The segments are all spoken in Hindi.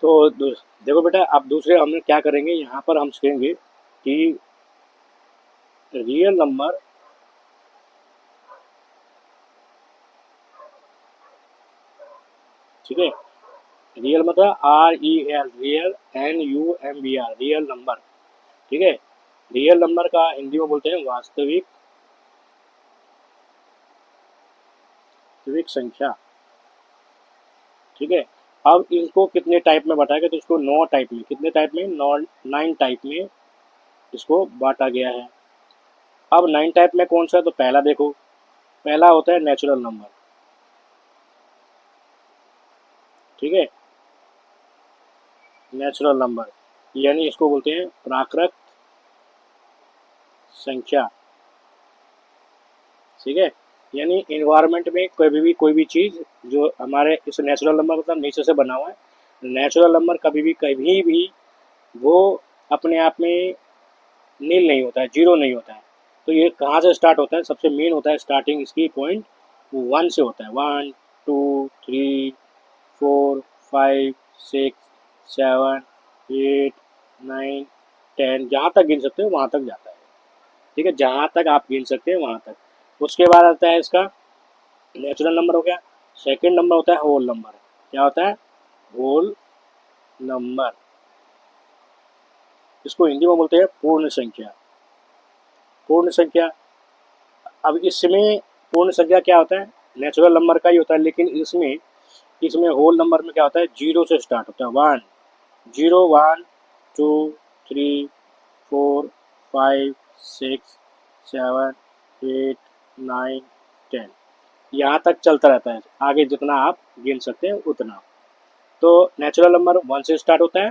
तो देखो बेटा, अब दूसरे हम क्या करेंगे, यहाँ पर हम सीखेंगे कि रियल नंबर, ठीक है। रियल मतलब REL, real, NUMBR, real number, ठीक है। रियल नंबर का हिंदी में बोलते हैं वास्तविक, वास्तविक संख्या, ठीक है। अब इनको कितने टाइप में बांटा गया, तो इसको 9 टाइप में, कितने टाइप में, 9 टाइप में इसको बांटा गया है। अब 9 टाइप में कौन सा है, तो पहला देखो, पहला होता है नेचुरल नंबर, ठीक है। नेचुरल नंबर यानी इसको बोलते हैं प्राकृत संख्या, ठीक है। यानी इन्वायरमेंट में कोई भी चीज़ जो हमारे, इस नेचुरल नंबर मतलब नेचर से बना हुआ है। नेचुरल नंबर कभी भी वो अपने आप में नील नहीं होता है, जीरो नहीं होता है। तो ये कहाँ से स्टार्ट होता है, सबसे मेन होता है स्टार्टिंग इसकी पॉइंट 1 से होता है। 1 2 3 4 5 6 7 8 9 10, जहाँ तक गिन सकते हो वहाँ तक जाता है, ठीक है। जहाँ तक आप गिन सकते हैं वहाँ तक। उसके बाद आता है इसका नेचुरल नंबर हो गया। सेकंड नंबर होता है होल नंबर। क्या होता है, होल नंबर, इसको हिंदी में बोलते हैं पूर्ण संख्या, पूर्ण संख्या। अब इसमें पूर्ण संख्या क्या होता है, नेचुरल नंबर का ही होता है, लेकिन इसमें इसमें होल नंबर में क्या होता है, जीरो से स्टार्ट होता है। 1 0 1 2 3 4 5 6 7 8 9 10, यहाँ तक चलता रहता है, आगे जितना आप गिन सकते हैं उतना। तो नेचुरल नंबर 1 से स्टार्ट होता है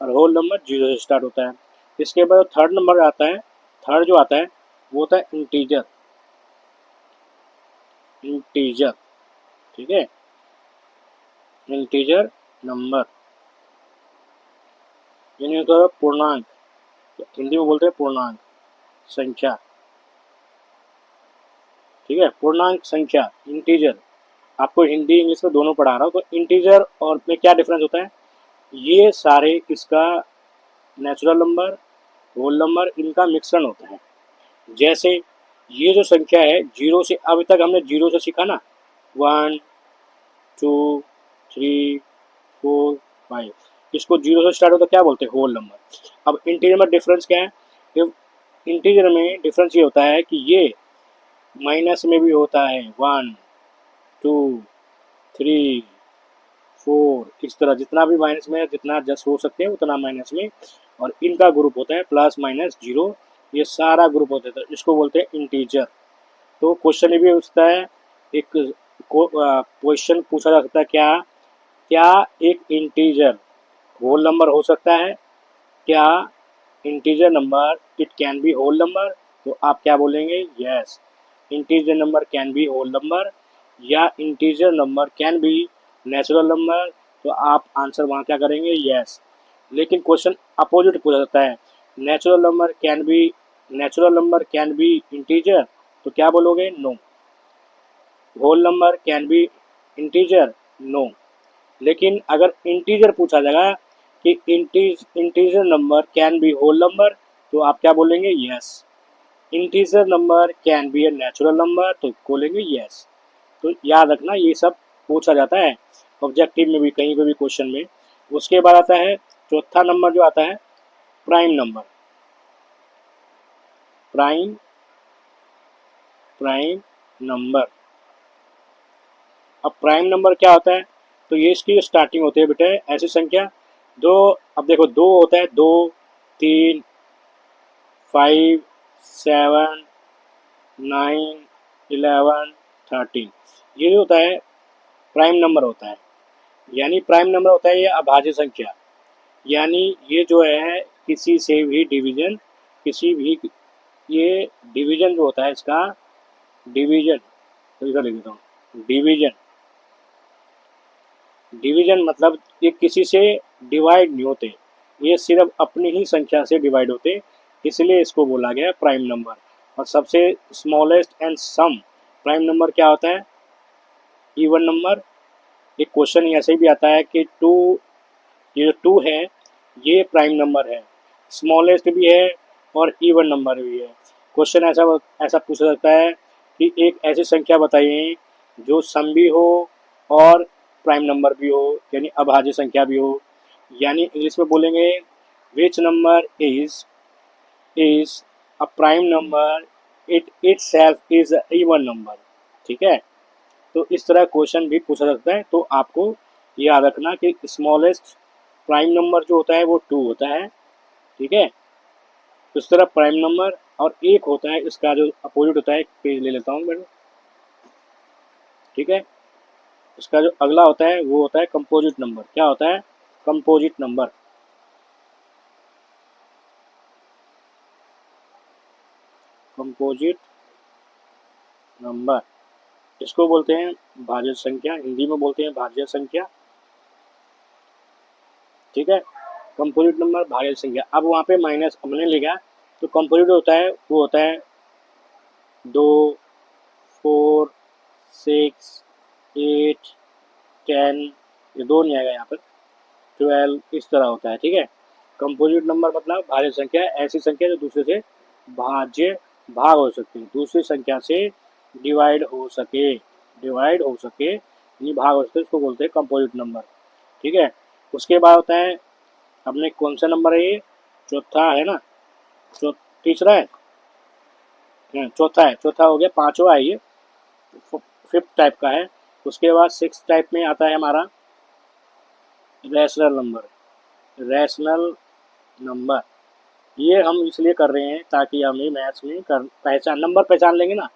और होल नंबर 0 से स्टार्ट होता है। इसके बाद थर्ड नंबर आता है, थर्ड जो आता है वो होता है इंटीजर, इंटीजर, ठीक है। इंटीजर नंबर यानी होता है पूर्णांक, हिंदी में बोलते हैं पूर्णांक संख्या, ठीक है। पूर्णांक संख्या, इंटीजर। आपको हिंदी इंग्लिश में दोनों पढ़ा रहा हूँ, तो इंटीजर और में क्या डिफरेंस होता है, ये सारे इसका नेचुरल नंबर, होल नंबर, इनका मिश्रण होता है। जैसे ये जो संख्या है जीरो से, अभी तक हमने जीरो से सीखा ना, 1 2 3 4 5, इसको जीरो से स्टार्ट होता है, क्या बोलते हैं, होल नंबर। अब इंटीजर में डिफरेंस क्या है, इंटीजर में डिफरेंस ये होता है कि ये माइनस में भी होता है, 1 2 3 4, इस तरह जितना भी माइनस में, जितना जस्ट हो सकते हैं उतना माइनस में। और इनका ग्रुप होता है प्लस माइनस जीरो, ये सारा ग्रुप होता है, तो इसको बोलते हैं इंटीजर। तो क्वेश्चन ये भी पूछता है, एक क्वेश्चन पूछा जा सकता है, क्या क्या एक इंटीजर होल नंबर हो सकता है, क्या integer number it can be whole number, तो आप क्या बोलेंगे, yes, integer number can be whole number, या integer number can be natural number, तो आप आंसर वहाँ क्या करेंगे, यस। लेकिन क्वेश्चन अपोजिट पूछा जाता है, natural number can be, natural number can be integer, तो क्या बोलोगे, no. Whole number can be integer, no. लेकिन अगर इंटीजर पूछा जाएगा कि integer number can be whole number, तो आप क्या बोलेंगे, yes. Integer number can be a natural number, तो बोलेंगे यस। तो याद रखना ये सब पूछा जाता है ऑब्जेक्टिव में भी, कहीं पे भी क्वेश्चन में। उसके बाद आता है चौथा नंबर जो आता है prime number, prime, prime number. अब प्राइम नंबर क्या होता है, तो ये इसकी स्टार्टिंग होती है बेटे ऐसी संख्या दो, अब देखो दो होता है, 2 3 5 7 9 11 13, ये जो होता है प्राइम नंबर होता है। यानी प्राइम नंबर होता है ये अभाज्य संख्या, यानी ये जो है किसी से भी डिवीजन, किसी भी, ये डिवीजन जो होता है इसका, डिवीजन, तो इधर लिख देता हूँ, डिवीजन, डिवीजन मतलब ये किसी से डिवाइड नहीं होते, ये सिर्फ अपनी ही संख्या से डिवाइड होते, इसलिए इसको बोला गया प्राइम नंबर। और सबसे smallest and some prime number क्या होता है, इवन नंबर। एक क्वेश्चन ऐसे भी आता है कि टू ये जो 2 है ये प्राइम नंबर है, स्मॉलेस्ट भी है और इवन नंबर भी है। क्वेश्चन ऐसा ऐसा पूछा सकता है कि एक ऐसी संख्या बताइए जो सम भी हो और प्राइम नंबर भी हो, यानी अभाज्य संख्या भी हो। यानी इंग्लिश में बोलेंगे which number is a prime number, it itself is a even number. ठीक है, तो इस तरह क्वेश्चन भी पूछा सकता है। तो आपको याद रखना कि स्मॉलेस्ट प्राइम नंबर जो होता है वो 2 होता है। ठीक है, इस तरह प्राइम नंबर और एक होता है, इसका जो अपोजिट होता है, एक पेज ले लेता हूँ मैंने। ठीक है, इसका जो अगला होता है वो होता है कंपोजिट नंबर। क्या होता है? Composite number. कंपोजिट नंबर इसको बोलते हैं भाज्य संख्या, हिंदी में बोलते हैं भाज्य संख्या। ठीक है, कंपोजिट नंबर भाज्य संख्या। अब वहाँ पे माइनस हमने लिखा, तो कंपोजिट होता है वो होता है 2, 4, 6, 8, 10, ये 2 नहीं आएगा यहाँ पर, 12, इस तरह होता है। ठीक है, कंपोजिट नंबर मतलब भाज्य संख्या, ऐसी संख्या जो दूसरे से भाज्य भाग हो सकती है, दूसरी संख्या से डिवाइड हो सके यानी भाग हो सके, उसको बोलते हैं कंपोजिट नंबर। ठीक है, उसके बाद होता है, हमने कौन सा नंबर है ये? चौथा है ना, तीसरा है, चौथा है, चौथा हो गया, पांचवा है ये, फिफ्थ टाइप का है। उसके बाद सिक्स टाइप में आता है हमारा रैशनल नंबर। रैशनल नंबर ये हम इसलिए कर रहे हैं ताकि हमें मैथ्स में नंबर पहचान लेंगे ना,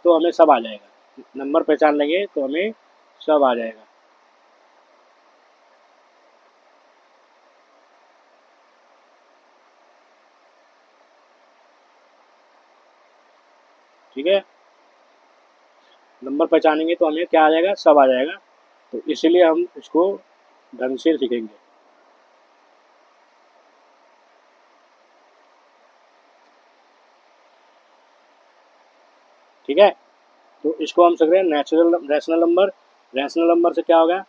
तो हमें सब आ जाएगा। नंबर पहचान लेंगे तो हमें सब आ जाएगा। ठीक है, नंबर पहचानेंगे तो हमें क्या आ जाएगा? सब आ जाएगा। तो इसीलिए हम इसको ढंग से सीखेंगे। ठीक है, तो इसको हम सीख रहे हैं रैशनल नंबर। रैशनल नंबर से क्या होगा?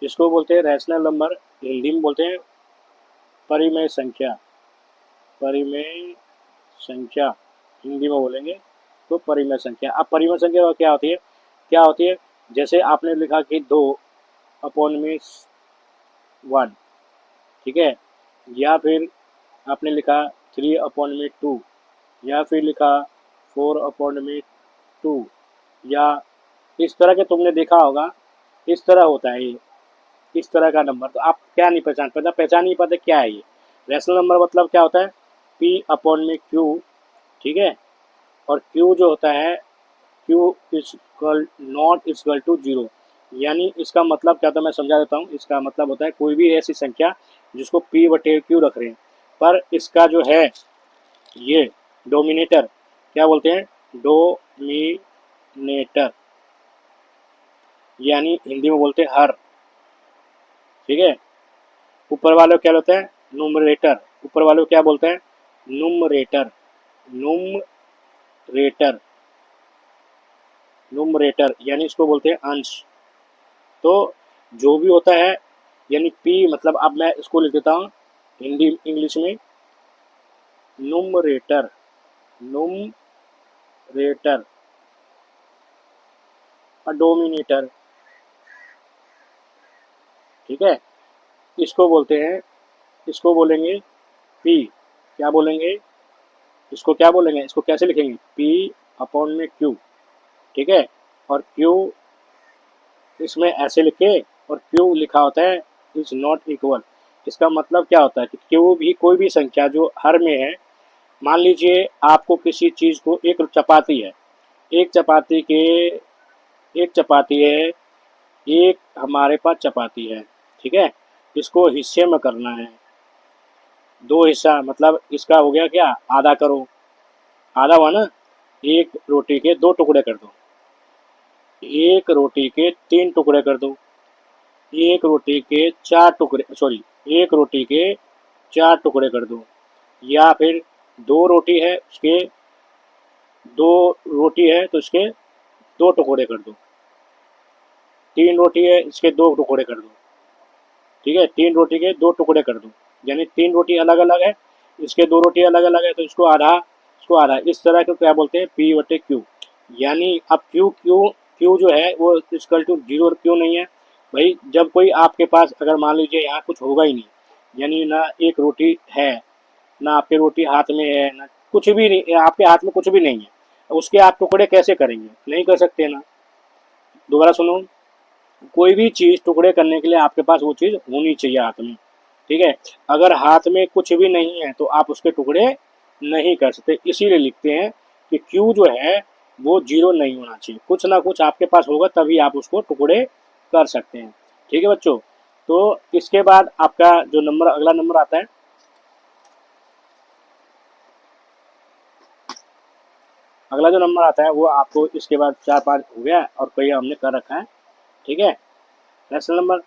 इसको बोलते हैं रैशनल नंबर, हिंदी में बोलते हैं परिमेय संख्या। परिमेय संख्या हिंदी में बोलेंगे तो परिमेय संख्या। अब परिमेय संख्या क्या होती है? क्या होती है? जैसे आपने लिखा कि 2/1, ठीक है, या फिर आपने लिखा 3/2, या फिर लिखा 4/2, या इस तरह के तुमने देखा होगा, इस तरह होता है ये, इस तरह का नंबर। तो आप क्या नहीं पहचान नहीं पाते क्या है ये? रैशनल नंबर मतलब क्या होता है? P/Q। ठीक है, और Q जो होता है, Q equal not equal to 0। यानी इसका मतलब क्या था, मैं समझा देता हूँ। इसका मतलब होता है कोई भी ऐसी संख्या जिसको P/Q रख रहे हैं, पर इसका जो है ये डोमिनेटर, क्या बोलते हैं? डोमिनेटर, यानी हिंदी में बोलते हैं हर। ठीक है, ऊपर वाले को क्या बोलते हैं? नुमरेटर। ऊपर वाले को क्या बोलते हैं? नुमरेटर। नुमरेटर, नुमरेटर यानी इसको बोलते हैं अंश। तो जो भी होता है, यानी पी मतलब, अब मैं इसको लिख देता हूँ हिंदी इंग्लिश में, नुमरेटर। नुमरेटर और डोमिनेटर। ठीक है, इसको बोलते हैं, इसको बोलेंगे पी। क्या बोलेंगे? इसको क्या बोलेंगे? इसको कैसे लिखेंगे? P/Q। ठीक है, और Q इसमें ऐसे लिखे, और Q लिखा होता है इज नॉट इक्वल। इसका मतलब क्या होता है कि Q भी कोई भी संख्या जो हर में है, मान लीजिए आपको किसी चीज़ को, एक चपाती है, एक चपाती के एक चपाती है, एक हमारे पास चपाती है। ठीक है, इसको हिस्से में करना है, 2 हिस्सा, मतलब इसका हो गया क्या? आधा करो, आधा हुआ ना। एक रोटी के 2 टुकड़े कर दो, एक रोटी के 3 टुकड़े कर दो, एक रोटी के 4 टुकड़े, सॉरी, एक रोटी के 4 टुकड़े कर दो, या फिर 2 रोटी है उसके, 2 रोटी है तो इसके 2 टुकड़े कर दो, 3 रोटी है इसके 2 टुकड़े कर दो। ठीक है, 3 रोटी के 2 टुकड़े कर दो, यानी 3 रोटी अलग अलग है, इसके 2 रोटी अलग अलग है, तो इसको आधा, इसको आधा, इस तरह को क्या बोलते हैं, पी बटे क्यू। यानी अब क्यू क्यू क्यू जो है वो इक्वल टू जीरो, क्यों नहीं है भाई, जब कोई आपके पास अगर मान लीजिए यहाँ कुछ होगा ही नहीं, यानी ना एक रोटी है, ना आपकी रोटी हाथ में है, ना कुछ भी नहीं, आपके हाथ में कुछ भी नहीं है, उसके आप टुकड़े कैसे करेंगे, नहीं कर सकते ना। दोबारा सुनो, कोई भी चीज़ टुकड़े करने के लिए आपके पास वो चीज़ होनी चाहिए हाथ में, ठीक है। अगर हाथ में कुछ भी नहीं है तो आप उसके टुकड़े नहीं कर सकते, इसीलिए लिखते हैं कि क्यू जो है वो जीरो नहीं होना चाहिए, कुछ ना कुछ आपके पास होगा तभी आप उसको टुकड़े कर सकते हैं। ठीक है बच्चों, तो इसके बाद आपका जो नंबर, अगला नंबर आता है, अगला जो नंबर आता है वो आपको इसके बाद 4 5 हो गया और कई हमने कर रखा है, ठीक है। Next number,